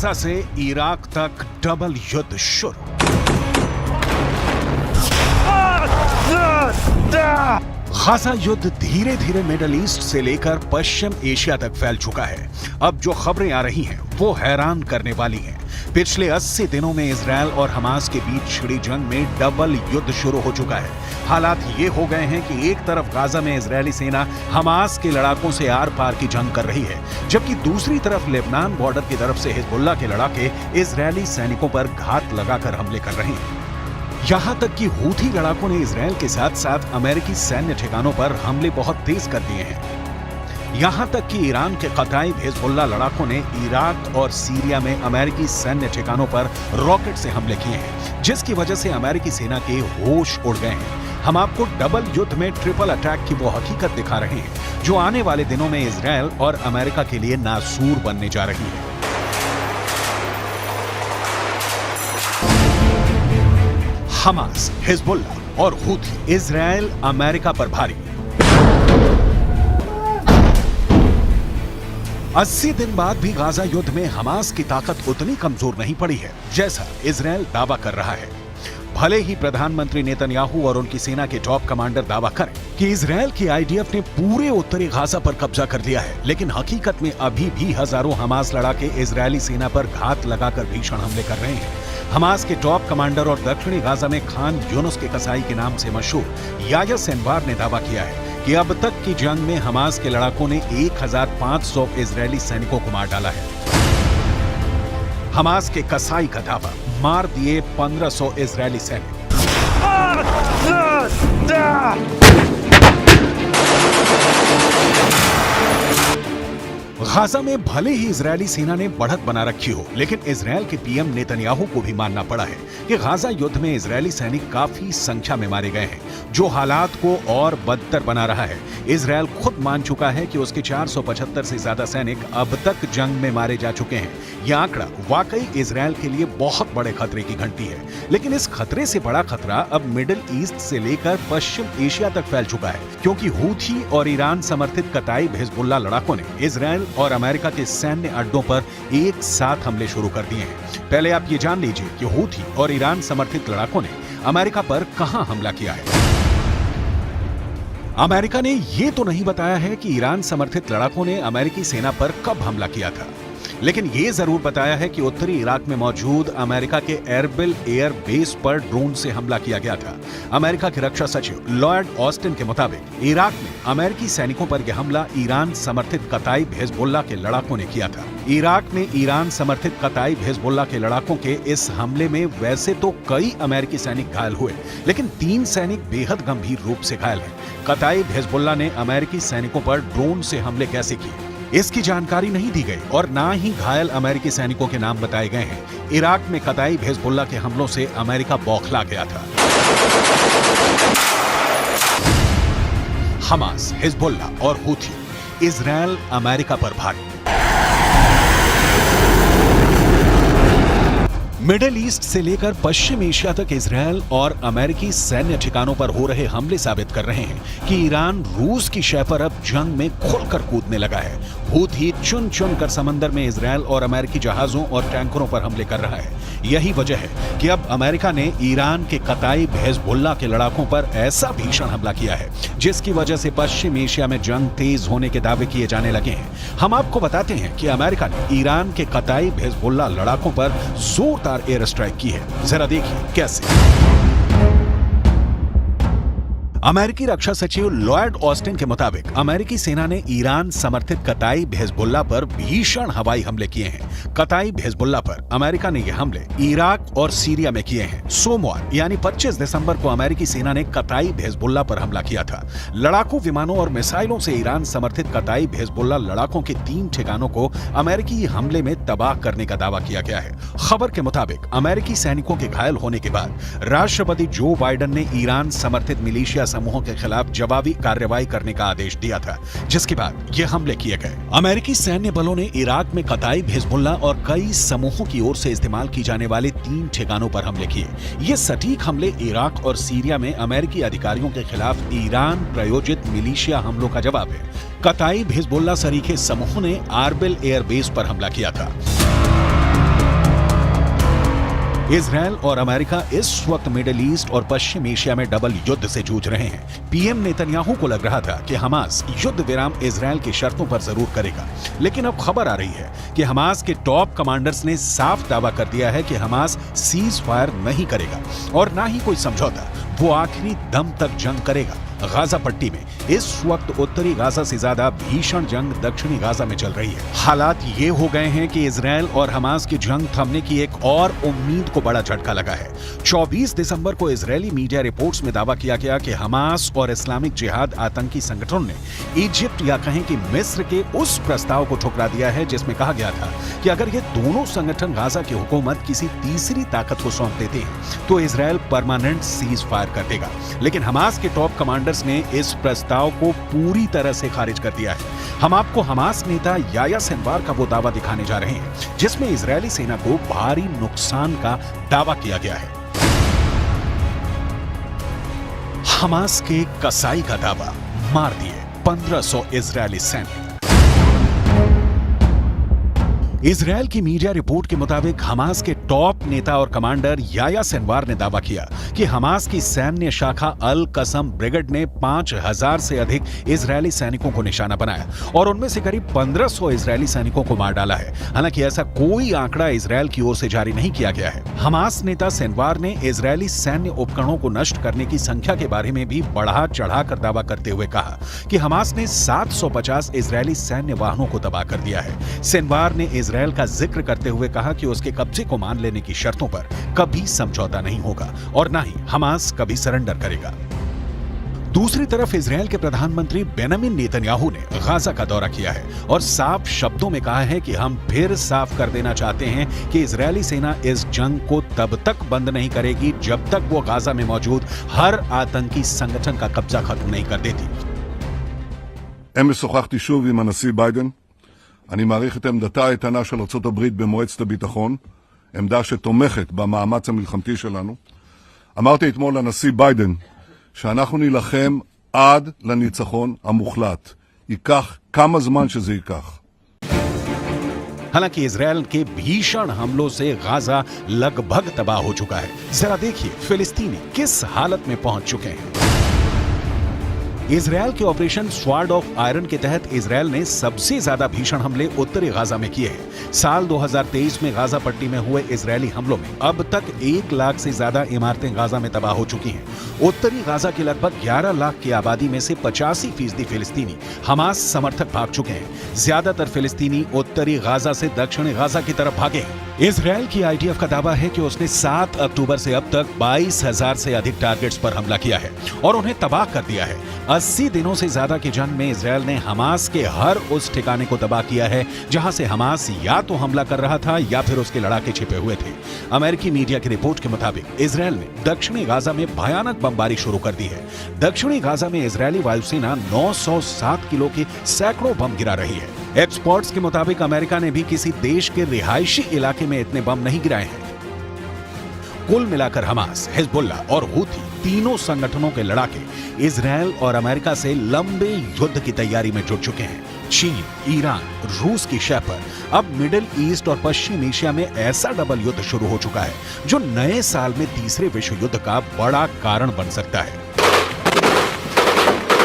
Gaza से Iraq तक double युद्ध शुरू। गाजा युद्ध धीरे धीरे मिडिल ईस्ट से लेकर पश्चिम एशिया तक फैल चुका है। अब जो खबरें आ रही हैं वो हैरान करने वाली हैं। पिछले 80 दिनों में इजरायल और हमास के बीच छिड़ी जंग में डबल युद्ध शुरू हो चुका है। हालात ये हो गए हैं कि एक तरफ गाजा में इजरायली सेना हमास के लड़ाकों से आर पार की जंग कर रही है, जबकि दूसरी तरफ लेबनान बॉर्डर की तरफ से हिजबुल्लाह के लड़ाके इजरायली सैनिकों पर घात लगाकर हमले कर रहे हैं। यहां तक कि हूथी लड़ाकों ने इजरायल के साथ साथ अमेरिकी सैन्य ठिकानों पर हमले बहुत तेज कर दिए हैं। यहां तक कि ईरान के कताइब हिजबुल्लाह लड़ाकों ने इराक और सीरिया में अमेरिकी सैन्य ठिकानों पर रॉकेट से हमले किए हैं, जिसकी वजह से अमेरिकी सेना के होश उड़ गए हैं। हम आपको डबल युद्ध में ट्रिपल अटैक की वो हकीकत दिखा रहे हैं जो आने वाले दिनों में इजरायल और अमेरिका के लिए नासूर बनने जा रही है। हमास, हिजबुल्लाह और हूथी इजरायल अमेरिका पर भारी। 80 दिन बाद भी गाजा युद्ध में हमास की ताकत उतनी कमजोर नहीं पड़ी है जैसा इजरायल दावा कर रहा है। भले ही प्रधानमंत्री नेतन्याहू और उनकी सेना के टॉप कमांडर दावा करें कि इजरायल की आईडीएफ ने पूरे उत्तरी गाजा पर कब्जा कर लिया है, लेकिन हकीकत में अभी भी हजारों हमास लड़ाके इजरायली सेना पर घात लगाकर भीषण हमले कर रहे हैं। हमास के टॉप कमांडर और दक्षिणी गाजा में खान यूनुस के कसाई के नाम से मशहूर याह्या सिनवार ने दावा किया है कि अब तक की जंग में हमास के लड़ाकों ने 1500 इजरायली सैनिकों को मार डाला है। हमास के कसाई का दावा, मार दिए 1500 इजरायली सैनिक। गाजा में भले ही इजरायली सेना ने बढ़त बना रखी हो, लेकिन इजरायल के पीएम नेतन्याहू को भी मानना पड़ा है कि गाजा युद्ध में इजरायली सैनिक काफी संख्या में मारे गए हैं, जो हालात को और बदतर बना रहा है। इजरायल खुद मान चुका है कि उसके 475 से ज्यादा सैनिक अब तक जंग में मारे जा चुके हैं। यह आंकड़ा वाकई इजरायल के लिए बहुत बड़े खतरे की घंटी है, लेकिन इस खतरे से बड़ा खतरा अब मिडिल ईस्ट से लेकर पश्चिम एशिया तक फैल चुका है, क्योंकि हूथी और ईरान समर्थित कताइब हिजबुल्लाह लड़ाकों ने इजरायल और अमेरिका के सैन्य अड्डों पर एक साथ हमले शुरू कर दिए हैं। पहले आप ये जान लीजिए कि हूथी और ईरान समर्थित लड़ाकों ने अमेरिका पर कहां हमला किया है। अमेरिका ने यह तो नहीं बताया है कि ईरान समर्थित लड़ाकों ने अमेरिकी सेना पर कब हमला किया था, लेकिन यह जरूर बताया है कि उत्तरी इराक में मौजूद अमेरिका के एरबिल एयर बेस पर ड्रोन से हमला किया गया था। अमेरिका के रक्षा सचिव लॉयड ऑस्टिन के मुताबिक इराक में अमेरिकी सैनिकों पर यह हमला ईरान समर्थित कताइब हिजबुल्लाह के लड़ाकों ने किया था। इराक में ईरान समर्थित कताइब हिजबुल्लाह के लड़ाकों के इस हमले में वैसे तो कई अमेरिकी सैनिक घायल हुए, लेकिन 3 सैनिक बेहद गंभीर रूप से घायल हैं। कताइब हिजबुल्लाह ने अमेरिकी सैनिकों पर ड्रोन से हमले कैसे किए, इसकी जानकारी नहीं दी गई और ना ही घायल अमेरिकी सैनिकों के नाम बताए गए हैं। इराक में कताइब हिजबुल्लाह के हमलों से अमेरिका बौखला गया था। हमास, हिजबुल्लाह और हूथी इजरायल अमेरिका पर भारी। मिडिल ईस्ट से लेकर पश्चिम एशिया तक इजरायल और अमेरिकी सैन्य ठिकानों पर हो रहे हमले साबित कर रहे हैं कि ईरान रूस की शय पर अब जंग में खुलकर कूदने लगा है। हूथी चुन चुन कर समंदर में इजरायल और अमेरिकी जहाजों और टैंकरों पर हमले कर रहा है। यही वजह है कि अब अमेरिका ने ईरान के कताइब हिजबुल्लाह के लड़ाकों पर ऐसा भीषण हमला किया है, जिसकी वजह से पश्चिम एशिया में जंग तेज होने के दावे किए जाने लगे हैं। हम आपको बताते हैं कि अमेरिका ने ईरान के कताइब हिजबुल्लाह लड़ाकों पर जोरदार एयर स्ट्राइक की है। जरा देखिए कैसे। अमेरिकी रक्षा सचिव लॉयड ऑस्टिन के मुताबिक अमेरिकी सेना ने ईरान समर्थित कताइब हिजबुल्लाह पर भीषण हवाई हमले किए हैं। कताइब हिजबुल्लाह पर अमेरिका ने यह हमले इराक और सीरिया में किए हैं। सोमवार यानी 25 दिसंबर को अमेरिकी सेना ने कताइब हिजबुल्लाह पर हमला किया था। लड़ाकू विमानों और मिसाइलों से ईरान समर्थित कताइब हिजबुल्लाह लड़ाकों के 3 ठिकानों को अमेरिकी हमले में तबाह करने का दावा किया गया है। खबर के मुताबिक अमेरिकी सैनिकों के घायल होने के बाद राष्ट्रपति जो बाइडेन ने ईरान समर्थित मिलिशिया समूहों के खिलाफ जवाबी कार्रवाई करने का आदेश दिया था, जिसके बाद ये हमले किए गए। अमेरिकी सैन्य बलों ने इराक में कताइब हिजबुल्लाह और कई समूहों की ओर से इस्तेमाल की जाने वाले 3 ठिकानों पर हमले किए। ये सटीक हमले इराक और सीरिया में अमेरिकी अधिकारियों के खिलाफ ईरान प्रायोजित मिलिशिया हमलों का जवाब है। कताइब हिजबुल्लाह सरीखे समूह ने एरबिल एयर बेस पर हमला किया था। इजरायल और अमेरिका इस वक्त मिडिल ईस्ट और पश्चिम एशिया में डबल युद्ध से जूझ रहे हैं। पीएम नेतन्याहू को लग रहा था कि हमास युद्ध विराम इजरायल की शर्तों पर जरूर करेगा, लेकिन अब खबर आ रही है कि हमास के टॉप कमांडर्स ने साफ दावा कर दिया है कि हमास सीज फायर नहीं करेगा और ना ही कोई समझौता, वो आखिरी दम तक जंग करेगा। गाजा पट्टी में इस वक्त उत्तरी गाजा से ज्यादा भीषण जंग दक्षिणी गाजा में चल रही है। हालात ये हो गए हैं कि इजरायल और हमास की जंग थमने की एक और उम्मीद को बड़ा झटका लगा है। 24 दिसंबर को इजरायली मीडिया रिपोर्ट्स में दावा किया गया कि हमास और इस्लामिक जिहाद आतंकी संगठनों ने इजिप्ट या कहें कि मिस्र के उस प्रस्ताव को ठुकरा दिया है जिसमें कहा गया था कि अगर ये दोनों संगठन गाजा की हुकूमत किसी तीसरी ताकत को सौंप देते हैं तो इजरायल परमानेंट सीज फायर कर देगा। लेकिन हमास के टॉप कमांडर्स ने इस प्रस्ताव को पूरी तरह से खारिज कर दिया है। हम आपको हमास नेता याया सिनवार का वो दावा दिखाने जा रहे हैं जिसमें इजरायली सेना को भारी नुकसान का दावा किया गया है। हमास के कसाई का दावा, मार दिए 1500 इजरायली सैनिक। इजरायल की मीडिया रिपोर्ट के मुताबिक हमास के टॉप नेता और कमांडर याया सिनवार ने दावा किया कि हमास की सैन्य शाखा अल कसम ब्रिगेड ने 5000 से अधिक इजरायली सैनिकों को निशाना बनाया और उनमें से करीब 1500 इजरायली सैनिकों को मार डाला है। हालांकि ऐसा कोई आंकड़ा इजरायल की ओर से जारी नहीं किया गया है। हमास नेता सिनवार ने इजरायली सैन्य उपकरणों को नष्ट करने की संख्या के बारे में भी बढ़ा चढ़ाकर दावा करते हुए कहा कि हमास ने 750 इजरायली सैन्य वाहनों को तबाह कर दिया है। सिनवार ने इजरायल का जिक्र करते हुए कहा कि उसके कब्जे को मान लेने की शर्तों पर कभी समझौता नहीं होगा और ना ही हमास कभी सरेंडर करेगा। दूसरी तरफ इजरायल के प्रधानमंत्री बेंजामिन नेतन्याहू ने गाजा का दौरा किया है और साफ शब्दों में कहा है कि हम फिर साफ कर देना चाहते हैं कि इजरायली सेना इस जंग को तब तक बंद नहीं करेगी जब तक वो गाजा में मौजूद हर आतंकी संगठन का कब्जा खत्म नहीं कर देती। אמש שוחחתי שוב עם הנשיא ביידן. אני מעריך את עמדתה האיתנה של ארצות הברית במועצת הביטחון, עמדה שתומכת במאמץ המלחמתי שלנו. אמרתי אתמול לנשיא ביידן שאנחנו נילחם עד לניצחון המוחלט. ייקח כמה זמן שזה ייקח. हालांकि इजरायल के भीषण हमलों से गाजा लगभग तबाह हो चुका है। जरा देखिए फिलिस्तीनी किस हालत में पहुंच चुके हैं। इजरायल के ऑपरेशन स्वॉर्ड ऑफ आयरन के तहत इजरायल ने सबसे ज्यादा भीषण हमले उत्तरी गाजा में किए हैं। साल 2023 में गाजा पट्टी में हुए इजरायली हमलों में अब तक 1 लाख से ज्यादा इमारतें गाजा में तबाह हो चुकी हैं। उत्तरी गाजा की लगभग 11 लाख की आबादी में से 85% फिलिस्तीनी हमास समर्थक भाग चुके हैं। ज्यादातर फिलिस्तीनी उत्तरी गाजा से दक्षिणी गाजा की तरफ भागे हैं। इजरायल की आईडीएफ का दावा है कि उसने 7 अक्टूबर से अब तक 22,000 से अधिक टारगेट्स पर हमला किया है और उन्हें तबाह कर दिया है। 80 दिनों से ज्यादा की जंग में इजरायल ने हमास के हर उस ठिकाने को तबाह किया है जहां से हमास या तो हमला कर रहा था या फिर उसके लड़ाके छिपे हुए थे। अमेरिकी मीडिया की रिपोर्ट के मुताबिक इजरायल ने दक्षिणी गाजा में भयानक बमबारी शुरू कर दी है। दक्षिणी गाजा में इजरायली वायुसेना 907 किलो के सैकड़ों बम गिरा रही है। एक्सपर्ट्स के मुताबिक अमेरिका ने भी किसी देश के रिहायशी इलाके में इतने बम नहीं गिराए हैं। कुल मिलाकर हमास, हिजबुल्लाह और हूथी तीनों संगठनों के लड़ाके इजरायल और अमेरिका से लंबे युद्ध की तैयारी में जुट चुके हैं। चीन, ईरान, रूस की शह पर अब मिडिल ईस्ट और पश्चिम एशिया में ऐसा डबल युद्ध शुरू हो चुका है जो नए साल में तीसरे विश्व युद्ध का बड़ा कारण बन सकता है।